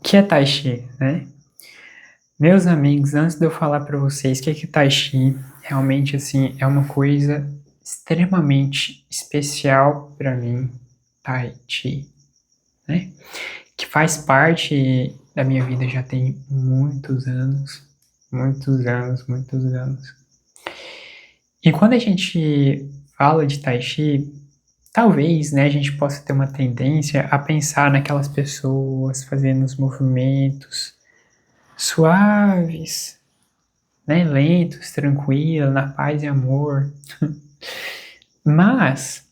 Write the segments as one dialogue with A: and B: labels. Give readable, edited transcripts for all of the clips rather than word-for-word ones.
A: que é Tai Chi, né? Meus amigos, antes de eu falar para vocês o que é Tai Chi, realmente assim é uma coisa extremamente especial para mim, Tai Chi, né? Que faz parte da minha vida já tem muitos anos, muitos anos, muitos anos. E quando a gente fala de Tai Chi, talvez, né, a gente possa ter uma tendência a pensar naquelas pessoas fazendo os movimentos suaves, né, lentos, tranquilos, na paz e amor. Mas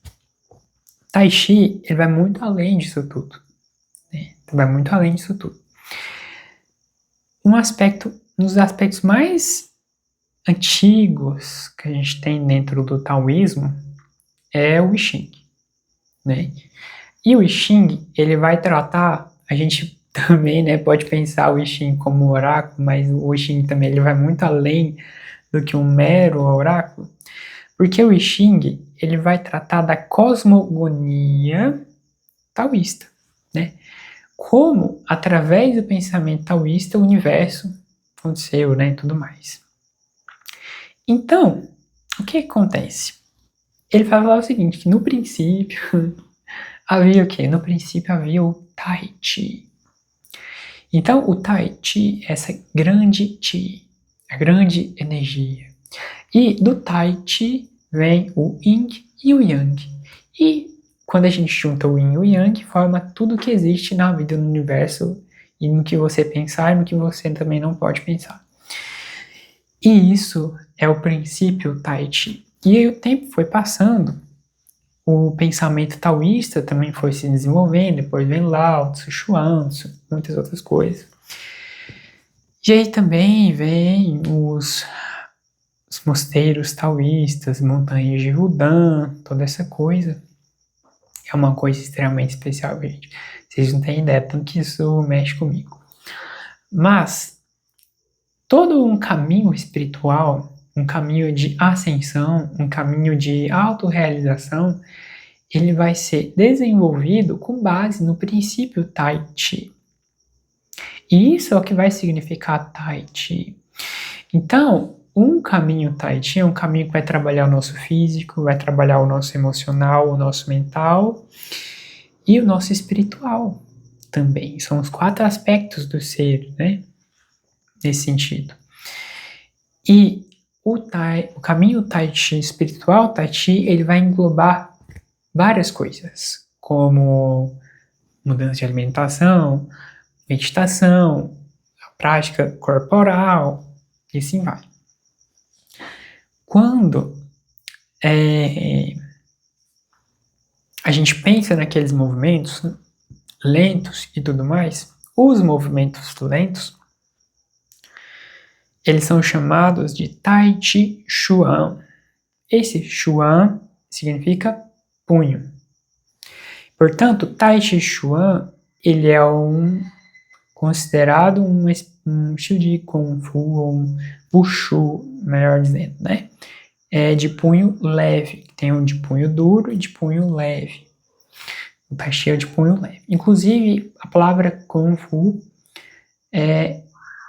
A: Tai Chi, ele vai muito além disso tudo, né? Vai muito além disso tudo. Um dos aspectos mais antigos que a gente tem dentro do taoísmo é o I Ching, né? E o I Ching, ele vai tratar, a gente também, né, pode pensar o I Ching como oráculo, mas o I Ching também ele vai muito além do que um mero oráculo, porque o I Ching, ele vai tratar da cosmogonia taoísta, né? Como, através do pensamento taoísta, o universo aconteceu, né, e tudo mais. Então, o que acontece? Ele vai falar o seguinte, que no princípio havia o quê? No princípio havia o Tai Chi. Então, o Tai Chi é essa grande Chi, a grande energia. E do Tai Chi vem o Yin e o Yang. E quando a gente junta o Yin e o Yang, forma tudo que existe na vida, no universo, e no que você pensar e no que você também não pode pensar. E isso é o princípio Tai Chi. E aí o tempo foi passando, o pensamento taoísta também foi se desenvolvendo, depois vem Lao Tzu, Chuang Tzu, muitas outras coisas. E aí também vem os mosteiros taoístas, montanhas de Wudan, toda essa coisa. É uma coisa extremamente especial, gente. Vocês não têm ideia, tanto que isso mexe comigo. Mas, todo um caminho espiritual, um caminho de ascensão, um caminho de autorrealização, ele vai ser desenvolvido com base no princípio Tai Chi. E isso é o que vai significar Tai Chi. Então, um caminho Tai Chi é um caminho que vai trabalhar o nosso físico, vai trabalhar o nosso emocional, o nosso mental e o nosso espiritual também. São os 4 aspectos do ser, né? Nesse sentido. E o caminho Tai Chi espiritual, Tai Chi, ele vai englobar várias coisas, como mudança de alimentação, meditação, a prática corporal, e assim vai. Quando a gente pensa naqueles movimentos lentos e tudo mais, os movimentos lentos, eles são chamados de Tai Chi Chuan. Esse Chuan significa punho. Portanto, Tai Chi Chuan, ele é considerado um estilo de Kung Fu, ou um Wushu, melhor dizendo, né? É de punho leve. Tem um de punho duro e de punho leve. O Tai Chi é de punho leve. Inclusive, a palavra Kung Fu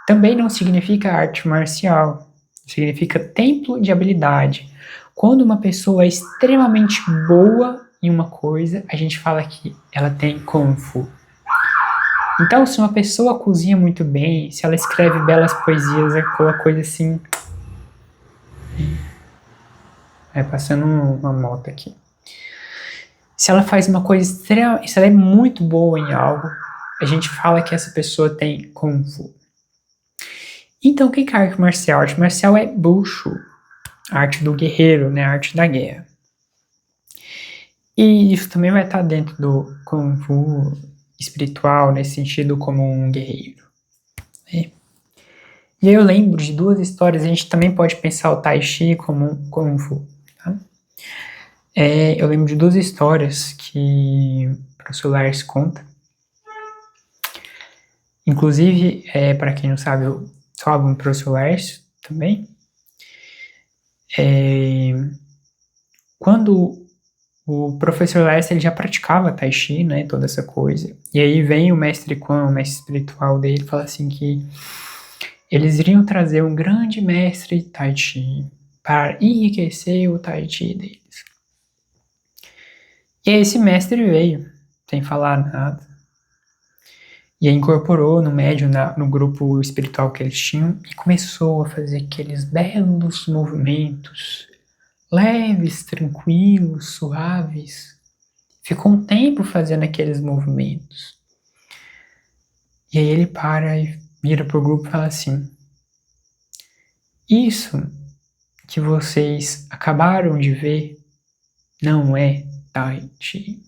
A: também não significa arte marcial. Significa templo de habilidade. Quando uma pessoa é extremamente boa em uma coisa, a gente fala que ela tem Kung Fu. Então, se uma pessoa cozinha muito bem, se ela escreve belas poesias, é aquela coisa assim... passando uma moto aqui. Se ela faz uma coisa extrema, se ela é muito boa em algo, a gente fala que essa pessoa tem Kung Fu. Então, o que é arte marcial? Arte marcial é Wushu, a arte do guerreiro, né? A arte da guerra. E isso também vai estar dentro do Kung Fu espiritual, nesse sentido, como um guerreiro, né? E aí eu lembro de 2 histórias, a gente também pode pensar o Tai Chi como um Kung Fu, tá? Eu lembro de 2 histórias que o professor Lars conta. Inclusive, para quem não sabe, eu sou aluno do professor Lars também. Quando o professor Lester ele já praticava Tai Chi, né, toda essa coisa. E aí vem o mestre Quan, o mestre espiritual dele, fala assim que eles iriam trazer um grande mestre Tai Chi para enriquecer o Tai Chi deles. E aí esse mestre veio, sem falar nada, e aí incorporou no médium, no grupo espiritual que eles tinham, e começou a fazer aqueles belos movimentos, leves, tranquilos, suaves. Ficou um tempo fazendo aqueles movimentos. E aí ele para e vira pro grupo e fala assim: isso que vocês acabaram de ver não é Tai Chi.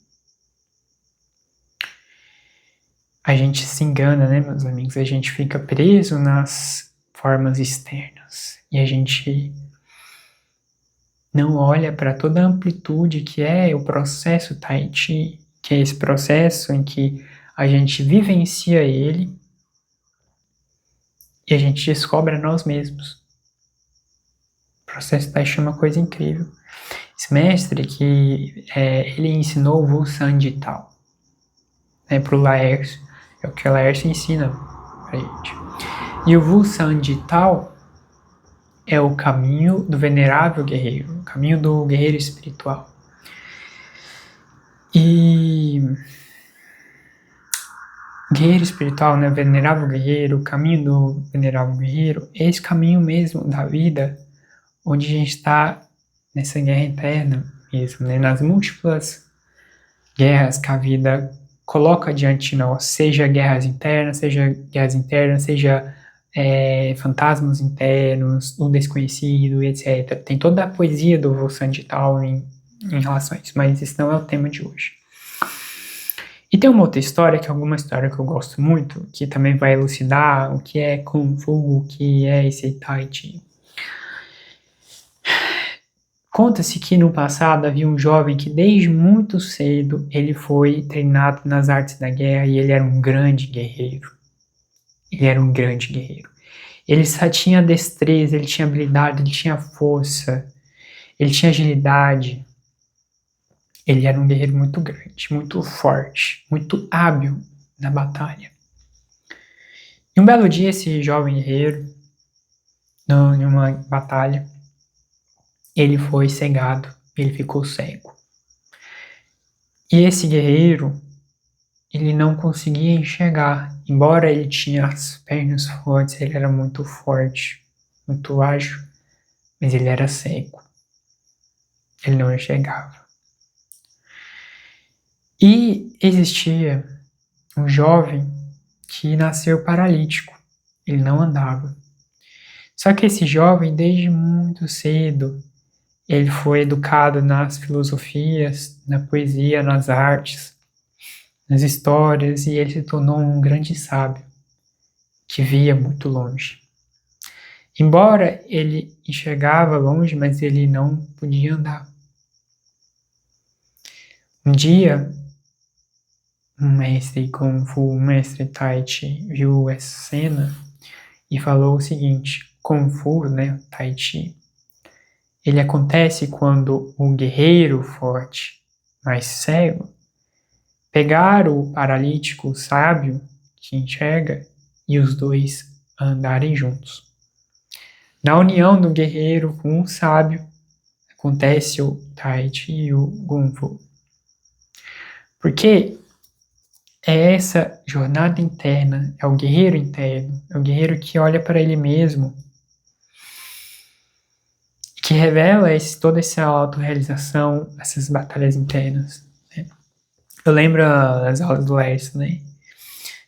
A: A gente se engana, né, meus amigos? A gente fica preso nas formas externas. E a gente não olha para toda a amplitude que é o processo Tai Chi, que é esse processo em que a gente vivencia ele e a gente descobre a nós mesmos. O processo Tai Chi é uma coisa incrível. Esse mestre que ele ensinou o Wu San de Tao, né, para o Laércio, é o que o Laércio ensina pra gente. E o Wu San de Tao é o caminho do venerável guerreiro, o caminho do guerreiro espiritual. E guerreiro espiritual, né, venerável guerreiro, o caminho do venerável guerreiro, é esse caminho mesmo da vida, onde a gente está nessa guerra interna mesmo, né, nas múltiplas guerras que a vida coloca diante de nós, seja guerras internas, seja fantasmas internos, o desconhecido, etc. Tem toda a poesia do Wolfgang de Tal em relação a isso, mas esse não é o tema de hoje. E tem uma outra história, que é alguma história que eu gosto muito, que também vai elucidar o que é Kung Fu, o que é esse Tai Chi. Conta-se que no passado havia um jovem que desde muito cedo ele foi treinado nas artes da guerra e ele era um grande guerreiro. Ele era um grande guerreiro. Ele só tinha destreza, ele tinha habilidade, ele tinha força, ele tinha agilidade. Ele era um guerreiro muito grande, muito forte, muito hábil na batalha. E um belo dia esse jovem guerreiro, em uma batalha, ele foi cegado, ele ficou cego. E esse guerreiro, ele não conseguia enxergar, embora ele tinha as pernas fortes, ele era muito forte, muito ágil, mas ele era cego. Ele não enxergava. E existia um jovem que nasceu paralítico, ele não andava. Só que esse jovem, desde muito cedo, ele foi educado nas filosofias, na poesia, nas artes, nas histórias, e ele se tornou um grande sábio, que via muito longe. Embora ele enxergava longe, mas ele não podia andar. Um dia, um mestre Kung Fu, um mestre Tai Chi, viu essa cena e falou o seguinte: Kung Fu, né, Tai Chi, ele acontece quando um guerreiro forte, mas cego, pegar o paralítico sábio que enxerga e os dois andarem juntos. Na união do guerreiro com o sábio, acontece o Tai Chi e o Kung Fu. Porque é essa jornada interna, é o guerreiro interno, é o guerreiro que olha para ele mesmo, que revela toda essa autorrealização, essas batalhas internas. Né? Eu lembro das aulas do Lércio, né?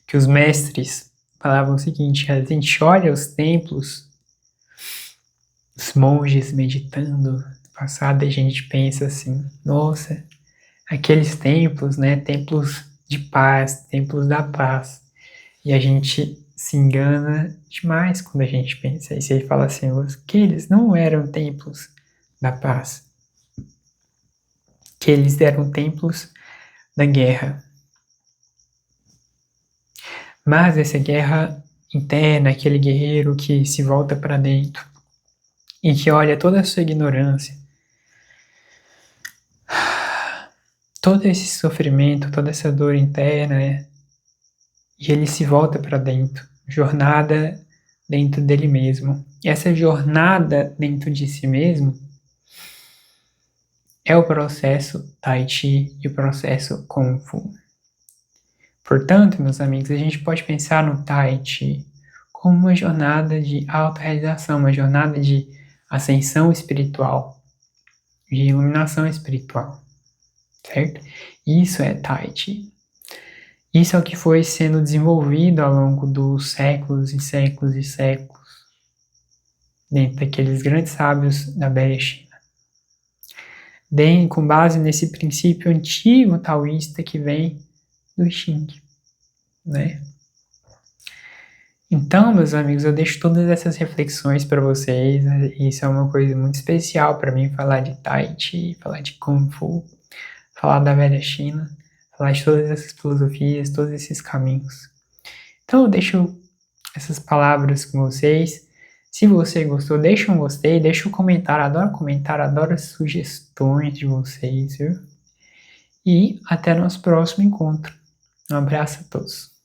A: Que os mestres falavam o seguinte: a gente olha os templos, os monges meditando no passado, e a gente pensa assim, nossa, aqueles templos, né? Templos de paz, templos da paz. E a gente se engana demais quando a gente pensa isso. Ele fala assim, que eles não eram templos da paz, que eles eram templos da guerra. Mas essa guerra interna, aquele guerreiro que se volta para dentro e que olha toda a sua ignorância todo esse sofrimento, toda essa dor interna, né? E ele se volta para dentro, jornada dentro dele mesmo. E essa jornada dentro de si mesmo é o processo Tai Chi e o processo Kung Fu. Portanto, meus amigos, a gente pode pensar no Tai Chi como uma jornada de autorrealização, uma jornada de ascensão espiritual, de iluminação espiritual, certo? Isso é Tai Chi. Isso é o que foi sendo desenvolvido ao longo dos séculos e séculos e séculos, dentro daqueles grandes sábios da velha China. Com base nesse princípio antigo taoísta que vem do Xing, né? Então, meus amigos, eu deixo todas essas reflexões para vocês. Isso é uma coisa muito especial para mim, falar de Tai Chi, falar de Kung Fu, falar da velha China, falar de todas essas filosofias, todos esses caminhos. Então, eu deixo essas palavras com vocês. Se você gostou, deixa um gostei, deixa um comentário, adoro as sugestões de vocês, viu? E até nosso próximo encontro. Um abraço a todos.